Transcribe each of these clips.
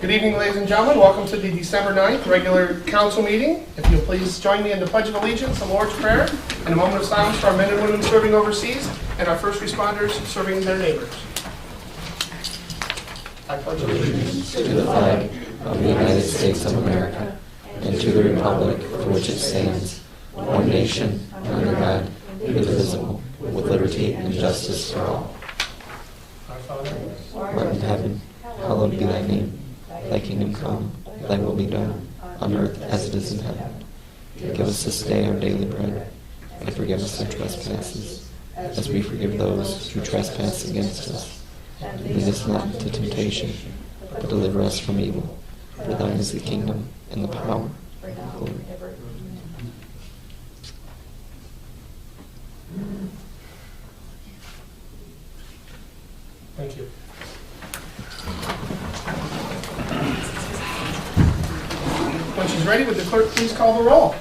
Good evening, ladies and gentlemen. Welcome to the December 9th regular council meeting. If you'll please join me in the Pledge of Allegiance, the Lord's Prayer, and a moment of silence for our men and women serving overseas and our first responders serving their neighbors. I pledge allegiance to the flag of the United States of America and to the republic for which it stands, one nation, under God, indivisible, with liberty and justice for all. Our Father, who art in heaven, hallowed be thy name. Thy kingdom come, thy will be done, on earth as it is in heaven. Give us this day our daily bread, and forgive us our trespasses, as we forgive those who trespass against us. And lead us not into temptation, but deliver us from evil. For thine is the kingdom, and the power, and the glory. thank you. When she's ready, would the clerk please call the roll?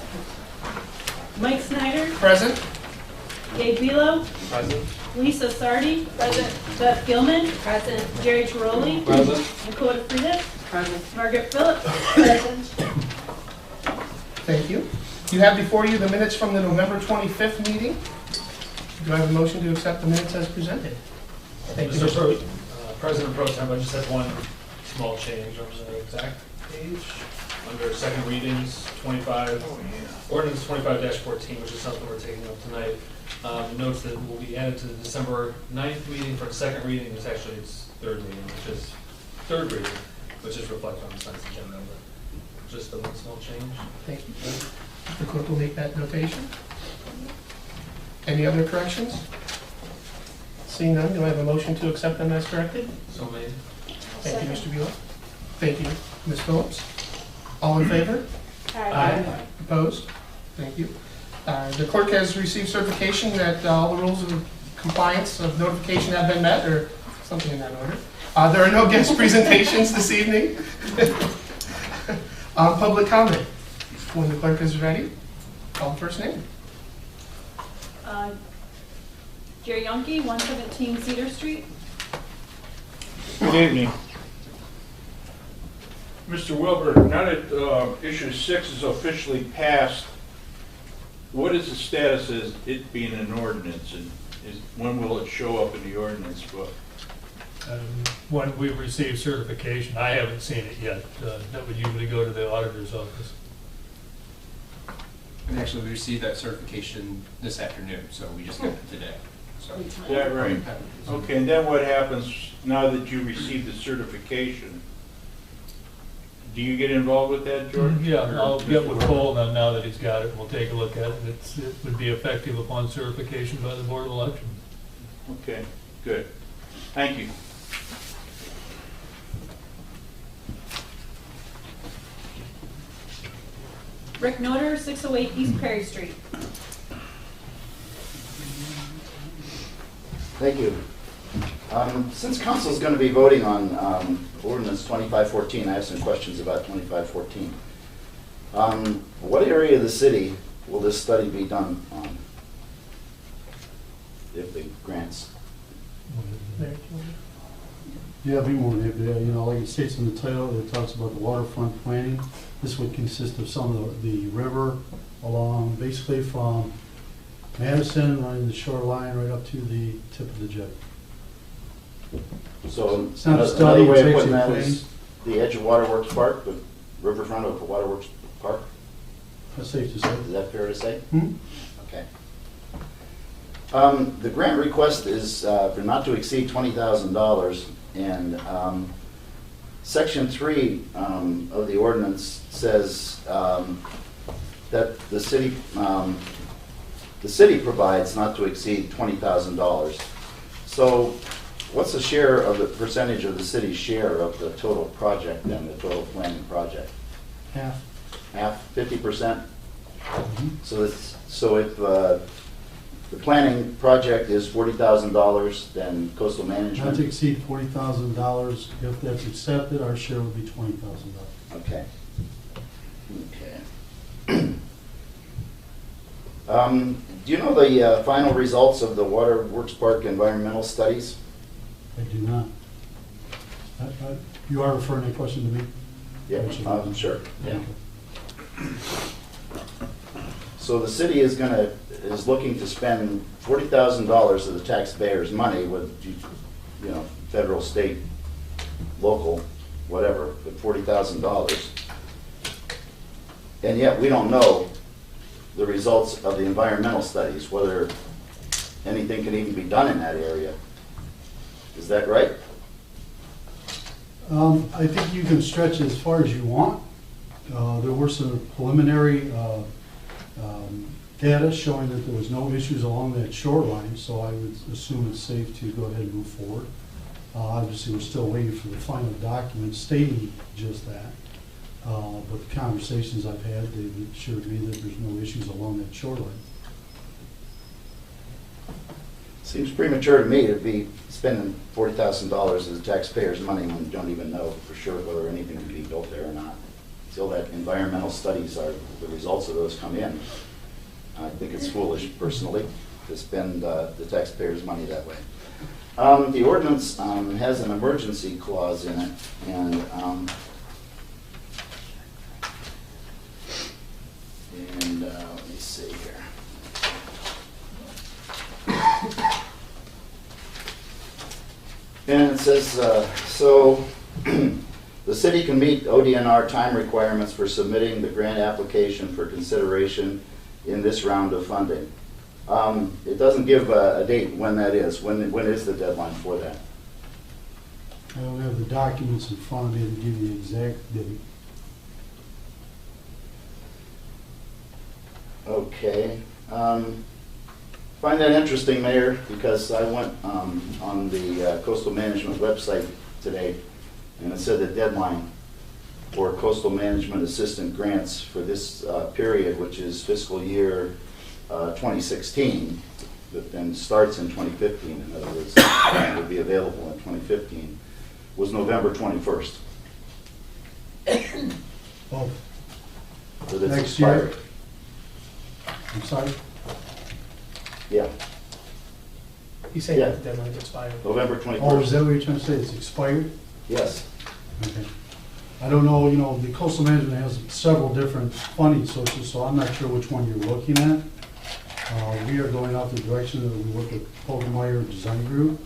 Mike Snyder, Present. Gabe Velo, Present. Lisa Sardi, present. Beth Gilman, present. Jerry Tiroli, Present. Dakota Frieda, Present. Margaret Phillips, present. Thank you. You have before you the minutes from the November 25th meeting. Do I have a motion to accept the minutes as presented? Thank you. Mr. President Pro Tem, I just had one small change on the exact page. Under second readings, ordinance 25-14, which is something we're taking up tonight, notes that will be added to the December 9th meeting for second reading. It's actually its third reading, which is reflected on the tonight's agenda. But just a one small change. Thank you. The clerk will make that notation. Any other corrections? Seeing none, do I have a motion to accept them as corrected? So made. Thank you, Mr. Bueller. Thank you, Ms. Phillips. All in favor? Aye. Opposed? Thank you. The clerk has received certification that all the rules of compliance of notification have been met, or something in that order. There are no guest presentations this evening. Public comment. When the clerk is ready, call the first name. Jerry Yonke, 117 Cedar Street. Good evening. Mr. Wilbur, now that issue 6 is officially passed, what is the status of it being an ordinance, and when will it show up in the ordinance book? When we receive certification, I haven't seen it yet. That would usually go to the auditor's office. And actually, we received that certification this afternoon, so we just got it today. So, Is that right? Okay, and then what happens now that you receive the certification? Do you get involved with that, George? Yeah, I'll get with Cole now that he's got it, and we'll take a look at it. It would be effective upon certification by the Board of Elections. Okay, good. Thank you. Rick Noter, 608 East Perry Street. Thank you. Since council is going to be voting on ordinance 2514, I have some questions about 2514. What area of the city will this study be done on? If it grants. Yeah, I'd be more than happy to. You know, like it states in the title, it talks about the waterfront planning. This would consist of some of the river along, basically from Madison, running the shoreline right up to the tip of the jet. So It's not a another study, way it's of putting actually that a is the edge of Waterworks Park, the riverfront of Waterworks Park. That's safe to say. Is that fair to say? Hmm? Okay. The grant request is for not to exceed $20,000, and Section 3 of the ordinance says that the city provides not to exceed $20,000. So what's the share of the percentage of the city's share of the total project then, the total planning project? Half. Half, 50%? Mhm. So if the planning project is $40,000, then coastal Not to management? exceed $40,000. If that's accepted, our share would be $20,000. Okay. Okay. Do you know the final results of the Waterworks Park environmental studies? I do not. You are referring that question to me? Yeah, sure, yeah. So the city is looking to spend $40,000 of the taxpayers' money with, you know, federal, state, local, whatever, but $40,000. And yet we don't know the results of the environmental studies, whether anything can even be done in that area. Is that right? I think you can stretch it as far as you want. There were some preliminary data showing that there was no issues along that shoreline, so I would assume it's safe to go ahead and move forward. Obviously, we're still waiting for the final document stating just that. But the conversations I've had, they've assured me that there's no issues along that shoreline. Seems premature to me to be spending $40,000 of the taxpayers' money when we don't even know for sure whether anything can be built there or not. Until that environmental studies are, the results of those come in, I think it's foolish personally to spend the taxpayers' money that way. The ordinance has an emergency clause in it, and let me see here. And it says, so the city can meet ODNR time requirements for submitting the grant application for consideration in this round of funding. It doesn't give a date when that is. When is the deadline for that? I don't have the documents in front of me to give you the exact date. Okay. Find that interesting, Mayor, because I went on the Coastal Management website today, and it said the deadline for coastal management assistant grants for this period, which is fiscal year 2016, that then starts in 2015, in other words, it would be available in 2015, was November 21st. Oh, So that's next year? expired. I'm sorry? Yeah, He's saying Yeah. that the deadline expired. November Oh, is 21st. that what you're trying to say? It's expired? Yes. Okay. I don't know, you know, the coastal management has several different funding sources, so I'm not sure which one you're looking at. We are going out the direction that we work with Hogemeyer Design Group,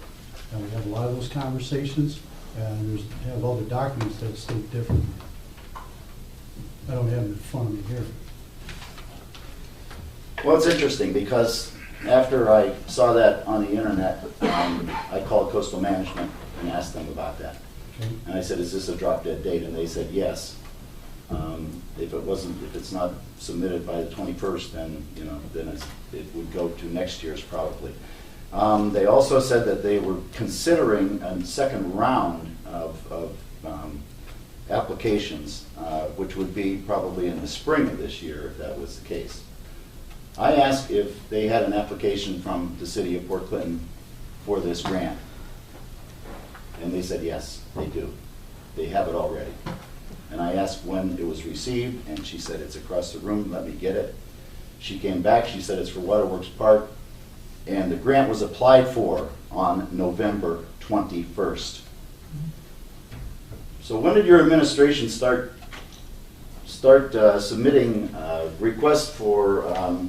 and we have a lot of those conversations, and have other documents that state differently. I don't have them in front of me here. Well, it's interesting because after I saw that on the internet, I called Coastal Management and asked them about that. Okay. And I said, is this a drop dead date? And they said, yes. If it's not submitted by the 21st, then, you know, then it would go to next year's probably. They also said that they were considering a second round of applications, which would be probably in the spring of this year, if that was the case. I asked if they had an application from the city of Port Clinton for this grant. And they said, yes, they do. They have it already. And I asked when it was received, and she said, it's across the room, let me get it. She came back, she said it's for Waterworks Park, and the grant was applied for on November 21st. So when did your administration start submitting requests for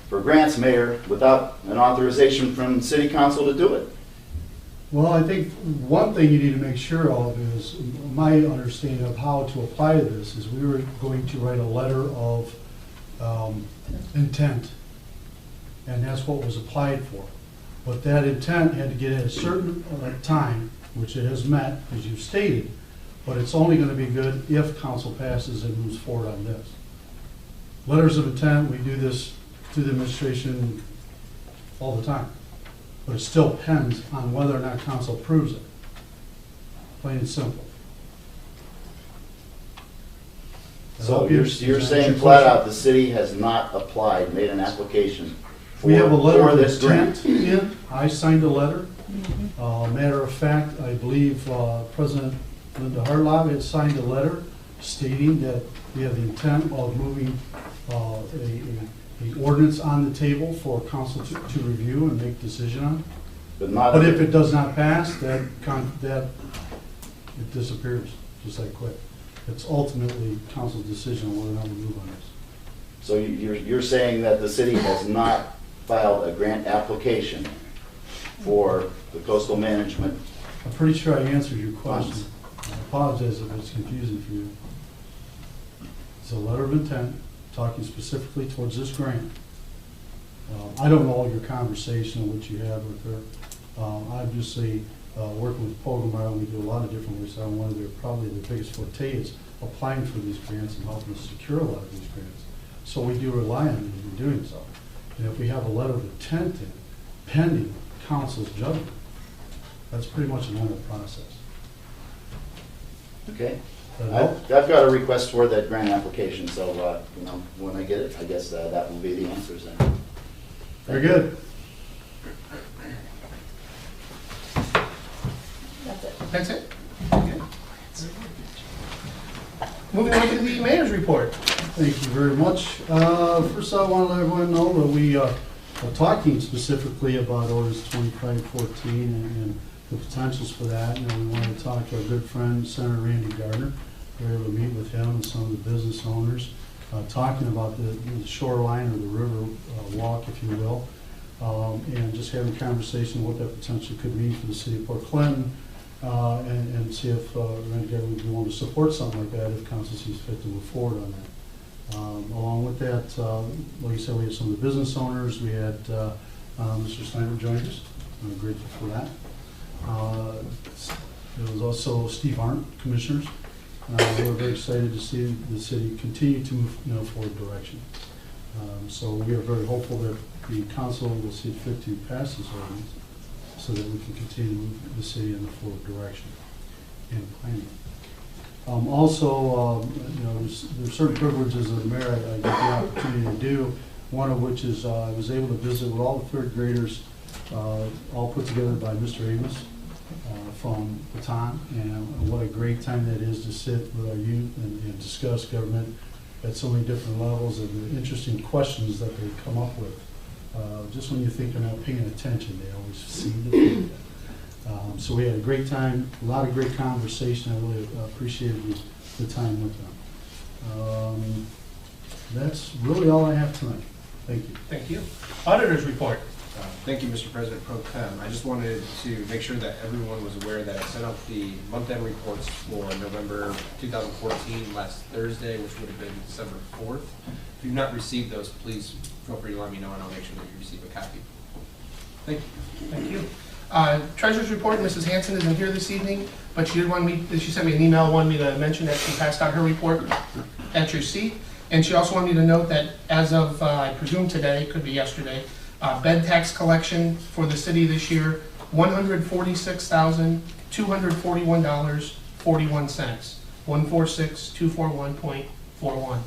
grants, Mayor, without an authorization from City Council to do it? Well, I think one thing you need to make sure of is, my understanding of how to apply to this is we were going to write a letter of intent, and that's what was applied for. But that intent had to get at a certain time, which it has met, as you've stated, but it's only going to be good if council passes and moves forward on this. Letters of intent, we do this to the administration all the time. But it still depends on whether or not council approves it. Plain and simple. So you're saying flat out, the city has not applied, made an application for We have a letter of this grant? intent in. I signed a letter. Matter of fact, I believe President Linda Hartlaub had signed a letter stating that we have the intent of moving the ordinance on the table for council to review and make decision on. But not, But if it does not pass, that it disappears just like quick. It's ultimately council's decision on whether or not we move on this. So you're saying that the city has not filed a grant application for the coastal management? I'm pretty sure I answered your question. I apologize if it's confusing for you. It's a letter of intent talking specifically towards this grant. I don't know all your conversation and what you had with her. Obviously, working with Pogemeyer, we do a lot of different ways. One of their, probably the biggest forte is applying for these grants and helping us secure a lot of these grants. So we do rely on them in doing so. And if we have a letter of intent in, pending council's judgment, that's pretty much a normal process. Okay. Does that help? I've got a request for that grant application, so, when I get it, I guess that will be the answers then. Very good. That's it. That's it? Okay. Moving on to the mayor's report. Thank you very much. First, I want to let everyone know that we are talking specifically about orders 2514 and the potentials for that. And we want to talk to our good friend, Senator Randy Gardner. We were able to meet with him and some of the business owners, talking about the shoreline or the river walk, if you will, and just having a conversation what that potentially could mean for the city of Port Clinton, and see if Randy Gardner would be willing to support something like that if council sees fit to move forward on that. Along with that, like I said, we have some of the business owners. We had Mr. Snyder join us. I'm grateful for that. There was also Steve Arndt, commissioners. We're very excited to see the city continue to move forward direction. So we are very hopeful that the council will see fit to pass this ordinance so that we can continue to move the city in the forward direction and planning. Also, there's certain privileges of the mayor I get the opportunity to do, one of which is I was able to visit with all the third graders, all put together by Mr. Amos from Baton, and what a great time that is to sit with our youth and discuss government at so many different levels and the interesting questions that they come up with. Just when you think they're not paying attention, they always seem to think that. So we had a great time, a lot of great conversation. I really appreciated the time with them. That's really all I have tonight. Thank you. Thank you. Auditor's report. Thank you, Mr. President Pro Tem. I just wanted to make sure that everyone was aware that I sent out the month-end reports for November 2014 last Thursday, which would have been December 4th. If you've not received those, please feel free to let me know and I'll make sure that you receive a copy. Thank you. Thank you. Treasurer's report, Mrs. Hanson isn't here this evening, but she sent me an email, wanted me to mention that she passed out her report at your seat. And she also wanted me to note that as of, I presume today, could be yesterday, bed tax collection for the city this year, $146,241.41, 146,241.41.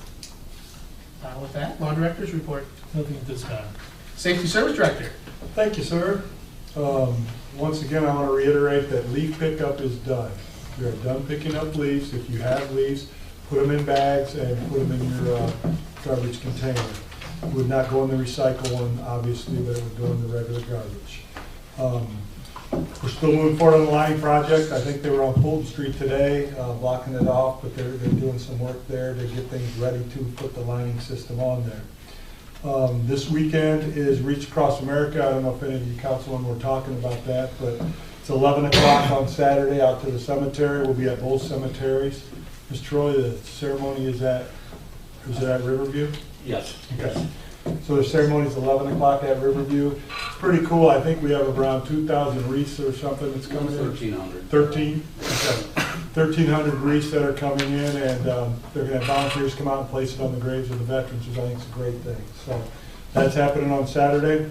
With that, law director's report. Nothing at this time. Safety service director. Thank you, sir. Once again, I want to reiterate that leaf pickup is done. We are done picking up leaves. If you have leaves, put them in bags and put them in your garbage container. It would not go in the recycle one, obviously, but it would go in the regular garbage. We're still moving forward on the lining project. I think they were on Fulton Street today, blocking it off, but they're doing some work there to get things ready to put the lining system on there. This weekend is Reach Across America. I don't know if any of you councilmen were talking about that, but it's 11 o'clock on Saturday out to the cemetery. We'll be at both cemeteries. Mr. Troy, the ceremony is it at Riverview? Yes. Okay. So the ceremony is 11 o'clock at Riverview. It's pretty cool. I think we have around 2,000 wreaths or something that's coming in. 1,300. 13? Okay. 1,300 wreaths that are coming in, and they're going to have volunteers come out and place it on the graves of the veterans, which I think is a great thing. So that's happening on Saturday.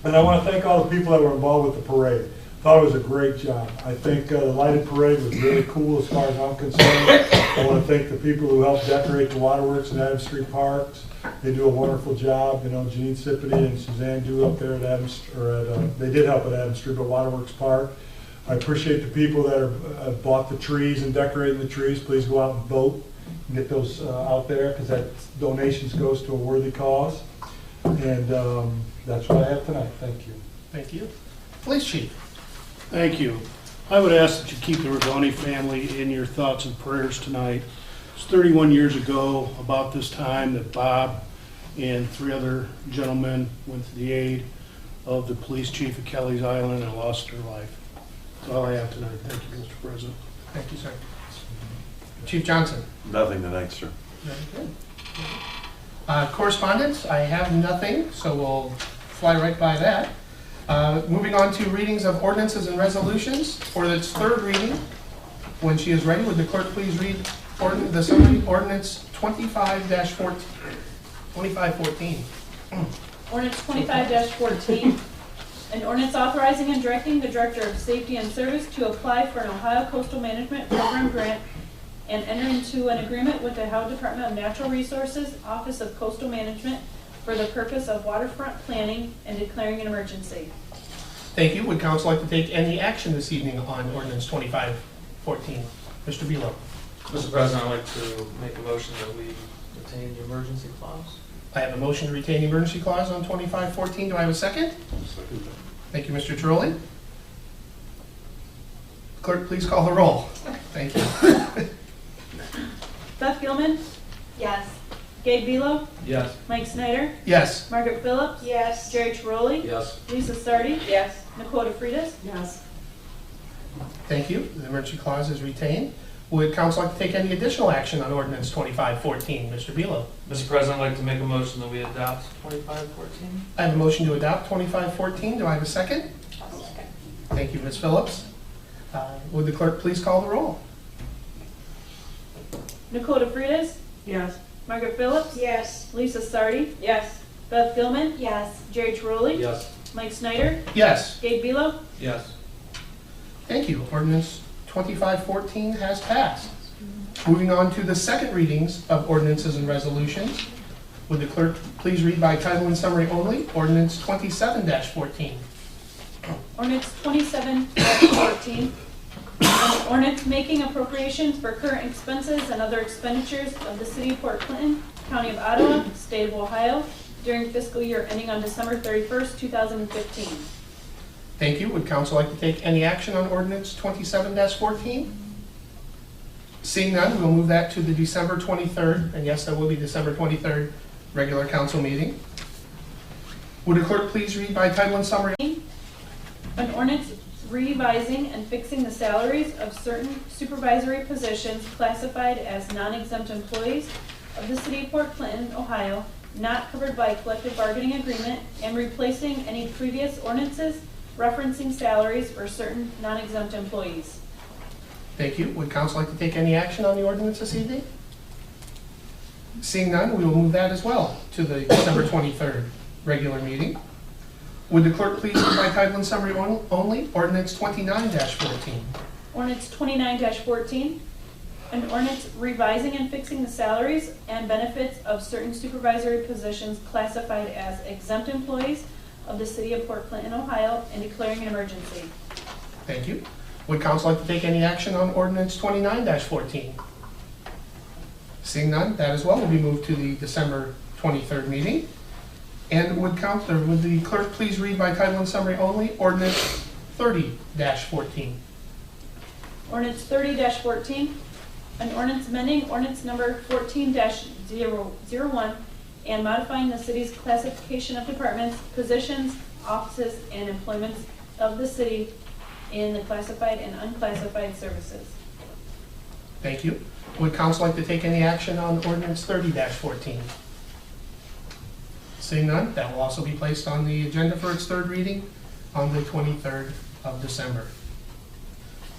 And I want to thank all the people that were involved with the parade. Thought it was a great job. I think the lighted parade was really cool as far as I'm concerned. I want to thank the people who helped decorate the waterworks in Adams Street Parks. They do a wonderful job. You know, Janine Sippity and Suzanne do up there at they did help at Adams Street, but Waterworks Park. I appreciate the people that bought the trees and decorated the trees. Please go out and vote and get those out there, because that donations goes to a worthy cause. And that's what I have tonight. Thank you. Thank you. Police chief. Thank you. I would ask that you keep the Rigoni family in your thoughts and prayers tonight. It's 31 years ago, about this time, that Bob and 3 other gentlemen went to the aid of the police chief of Kelly's Island and lost their life. That's all I have tonight. Thank you, Mr. President. Thank you, sir. Chief Johnson? Nothing tonight, sir. Very good. Correspondence, I have nothing, so we'll fly right by that. Moving on to readings of ordinances and resolutions for its third reading. When she is ready, would the clerk please read the summary ordinance 25-14? 2514. Ordinance 25-14, an ordinance authorizing and directing the Director of Safety and Service to apply for an Ohio Coastal Management Program grant and enter into an agreement with the Ohio Department of Natural Resources, Office of Coastal Management, for the purpose of waterfront planning and declaring an emergency. Thank you. Would council like to take any action this evening on ordinance 2514? Mr. Bealow. Mr. President, I'd like to make a motion that we retain the emergency clause. I have a motion to retain the emergency clause on 2514. Do I have a second? Thank you, Mr. Trolley. Clerk, please call the roll. Thank you. Beth Gilman? Yes. Gabe Velo? Yes. Mike Snyder? Yes. Margaret Phillips? Yes. Jerry Trolley? Yes. Lisa Sardi? Yes. Nicole DeFreitas? Yes. Thank you. The emergency clause is retained. Would council like to take any additional action on ordinance 2514? Mr. Bealow. Mr. President, I'd like to make a motion that we adopt 2514. I have a motion to adopt 2514. Do I have a second? I'll second. Thank you, Ms. Phillips. Would the clerk please call the roll? Nicole DeFreitas? Yes. Margaret Phillips? Yes. Lisa Sardi? Yes. Beth Gilman? Yes. Jerry Trolley? Yes. Mike Snyder? Yes. Gabe Velo? Yes. Thank you. Ordinance 2514 has passed. Moving on to the second readings of ordinances and resolutions. Would the clerk please read by title and summary only, ordinance 27-14? Ordinance 27-14. An ordinance making appropriations for current expenses and other expenditures of the City of Port Clinton, County of Ottawa, State of Ohio, during fiscal year ending on December 31st, 2015. Thank you. Would council like to take any action on ordinance 27-14? Seeing none, we'll move that to the December 23rd, and yes, that will be December 23rd regular council meeting. Would the clerk please read by title and summary? An ordinance revising and fixing the salaries of certain supervisory positions classified as non-exempt employees of the City of Port Clinton, Ohio, not covered by a collective bargaining agreement, and replacing any previous ordinances referencing salaries for certain non-exempt employees. Thank you. Would council like to take any action on the ordinance this evening? Seeing none, we will move that as well to the December 23rd regular meeting. Would the clerk please read by title and summary only, ordinance 29-14? Ordinance 29-14, an ordinance revising and fixing the salaries and benefits of certain supervisory positions classified as exempt employees of the City of Port Clinton, Ohio, and declaring an emergency. Thank you. Would council like to take any action on ordinance 29-14? Seeing none, that as well will be moved to the December 23rd meeting. And would the clerk please read by title and summary only, ordinance 30-14? Ordinance 30-14, an ordinance amending ordinance number 14-001 and modifying the city's classification of departments, positions, offices, and employments of the city in the classified and unclassified services. Thank you. Would council like to take any action on ordinance 30-14? Seeing none, that will also be placed on the agenda for its third reading on the 23rd of December.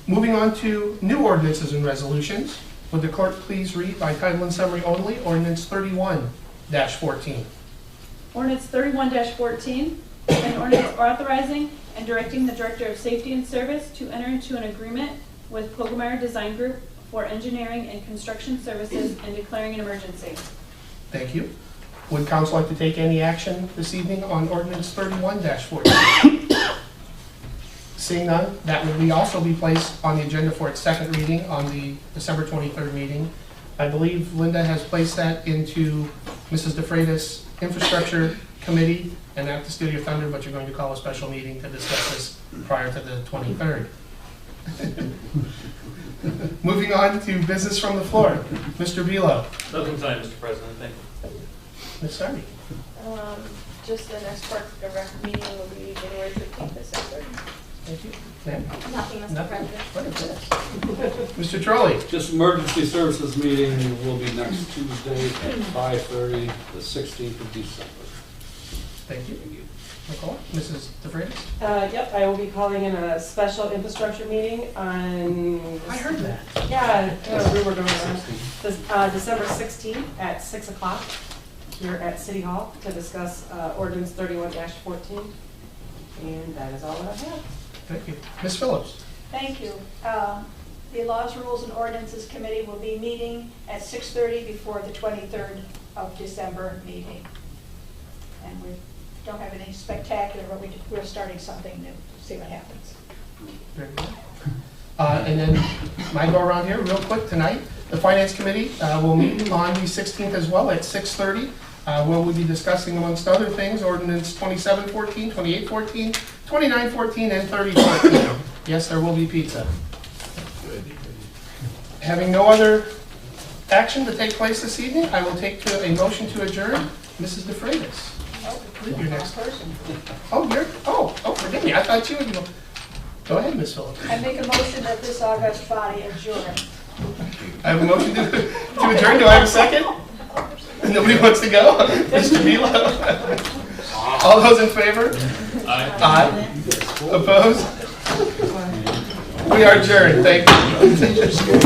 Moving on to new ordinances and resolutions, would the clerk please read by title and summary only, ordinance 31-14? Ordinance 31-14, an ordinance authorizing and directing the Director of Safety and Service to enter into an agreement with Pogemeyer Design Group for engineering and construction services and declaring an emergency. Thank you. Would council like to take any action this evening on ordinance 31-14? Seeing none, that will also be placed on the agenda for its second reading on the December 23rd meeting. I believe Linda has placed that into Mrs. DeFreitas' infrastructure committee and at the Studio Thunder, but you're going to call a special meeting to discuss this prior to the 23rd. Moving on to business from the floor. Mr. Velo. Nothing tonight, Mr. President, thank you. Ms. Sardi. Just the next Parks and Rec meeting will be January 15th at 6:30. Thank you. Ma'am? Nothing, Mr. Nothing? President. What is this? Mr. Trolley. Just emergency services meeting will be next Tuesday at 5:30, the 16th of December. Thank you. Nicole? Mrs. DeFreitas? Yep, I will be calling in a special infrastructure meeting on. I heard that. Yeah, rumor going around. December 16th at 6 o'clock here at City Hall to discuss ordinance 31-14. And that is all that I have. Thank you. Ms. Phillips? Thank you. The Laws, Rules, and Ordinances Committee will be meeting at 6:30 before the 23rd of December meeting. And we don't have anything spectacular, but we're starting something new, see what happens. Very good. And then my go around here real quick tonight. The Finance Committee will meet on the 16th as well at 6:30. Where we'll be discussing, amongst other things, ordinance 2714, 2814, 2914, and 3014. Yes, there will be pizza. Having no other action to take place this evening, I will take to a motion to adjourn. Mrs. DeFreitas. You're next person. Forgive me. I thought you would go. Go ahead, Ms. Phillips. I make a motion that this August body adjourn. I have a motion to adjourn. Do I have a second? Nobody wants to go? Mr. Velo? All those in favor? Aye. Opposed? We are adjourned. Thank you.